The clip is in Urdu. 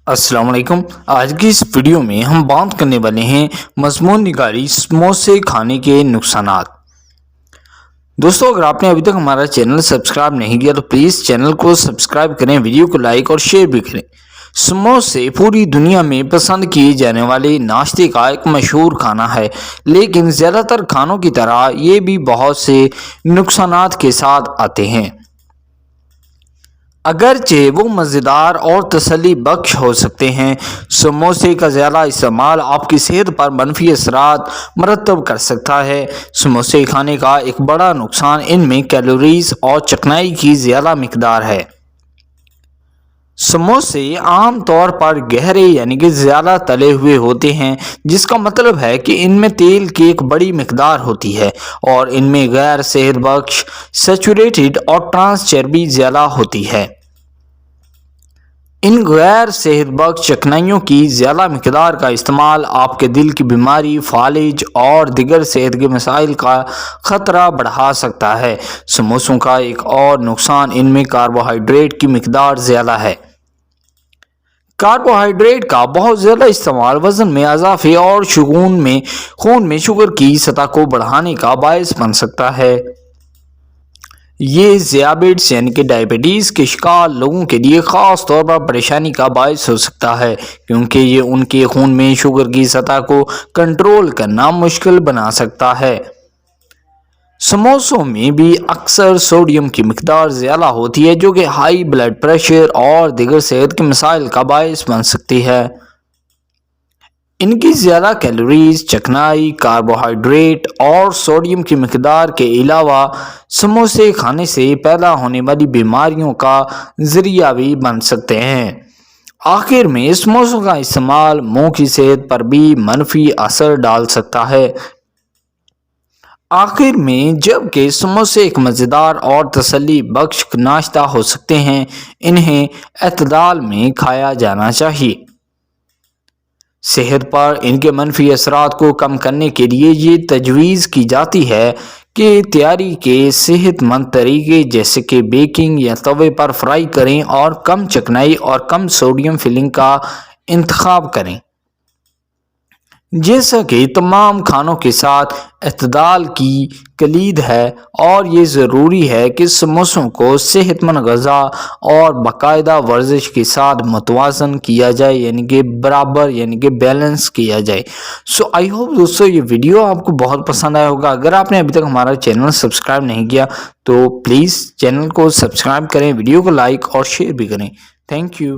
السلام علیکم۔ آج کی اس ویڈیو میں ہم بات کرنے والے ہیں مضمون نگاری سموسے کھانے کے نقصانات۔ دوستو، اگر آپ نے ابھی تک ہمارا چینل سبسکرائب نہیں کیا تو پلیز چینل کو سبسکرائب کریں، ویڈیو کو لائک اور شیئر بھی کریں۔ سموسے پوری دنیا میں پسند کیے جانے والے ناشتے کا ایک مشہور کھانا ہے، لیکن زیادہ تر کھانوں کی طرح یہ بھی بہت سے نقصانات کے ساتھ آتے ہیں۔ اگرچہ وہ مزیدار اور تسلی بخش ہو سکتے ہیں، سموسے کا زیادہ استعمال آپ کی صحت پر منفی اثرات مرتب کر سکتا ہے۔ سموسے کھانے کا ایک بڑا نقصان ان میں کیلوریز اور چکنائی کی زیادہ مقدار ہے۔ سموسے عام طور پر گہرے یعنی کہ زیادہ تلے ہوئے ہوتے ہیں، جس کا مطلب ہے کہ ان میں تیل کی ایک بڑی مقدار ہوتی ہے اور ان میں غیر صحت بخش سیچوریٹڈ اور ٹرانس چربی زیادہ ہوتی ہے۔ ان غیر صحت بخش چکنائیوں کی زیادہ مقدار کا استعمال آپ کے دل کی بیماری، فالج اور دیگر صحت کے مسائل کا خطرہ بڑھا سکتا ہے۔ سموسوں کا ایک اور نقصان ان میں کاربوہائیڈریٹ کی مقدار زیادہ ہے۔ کاربوہائیڈریٹ کا بہت زیادہ استعمال وزن میں اضافے اور خون میں شوگر کی سطح کو بڑھانے کا باعث بن سکتا ہے۔ یہ ذیابیطس یعنی کہ ڈائبٹیز کے شکار لوگوں کے لیے خاص طور پر پریشانی کا باعث ہو سکتا ہے، کیونکہ یہ ان کے خون میں شوگر کی سطح کو کنٹرول کرنا مشکل بنا سکتا ہے۔ سموسوں میں بھی اکثر سوڈیم کی مقدار زیادہ ہوتی ہے، جو کہ ہائی بلڈ پریشر اور دیگر صحت کے مسائل کا باعث بن سکتی ہے۔ ان کی زیادہ کیلوریز، چکنائی، کاربوہائیڈریٹ اور سوڈیم کی مقدار کے علاوہ سموسے کھانے سے پیدا ہونے والی بیماریوں کا ذریعہ بھی بن سکتے ہیں۔ آخر میں سموسوں کا استعمال منہ کی صحت پر بھی منفی اثر ڈال سکتا ہے۔ آخر میں، جبکہ سموسے ایک مزیدار اور تسلی بخش ناشتہ ہو سکتے ہیں، انہیں اعتدال میں کھایا جانا چاہیے۔ صحت پر ان کے منفی اثرات کو کم کرنے کے لیے یہ تجویز کی جاتی ہے کہ تیاری کے صحت مند طریقے جیسے کہ بیکنگ یا توے پر فرائی کریں اور کم چکنائی اور کم سوڈیم فلنگ کا انتخاب کریں۔ جیسا کہ تمام کھانوں کے ساتھ، اعتدال کی کلید ہے اور یہ ضروری ہے کہ سموسوں کو صحت مند غذا اور باقاعدہ ورزش کے ساتھ متوازن کیا جائے، یعنی کہ برابر بیلنس کیا جائے۔ آئی ہوپ دوستو یہ ویڈیو آپ کو بہت پسند آیا ہوگا۔ اگر آپ نے ابھی تک ہمارا چینل سبسکرائب نہیں کیا تو پلیز چینل کو سبسکرائب کریں، ویڈیو کو لائک اور شیئر بھی کریں۔ Thank you.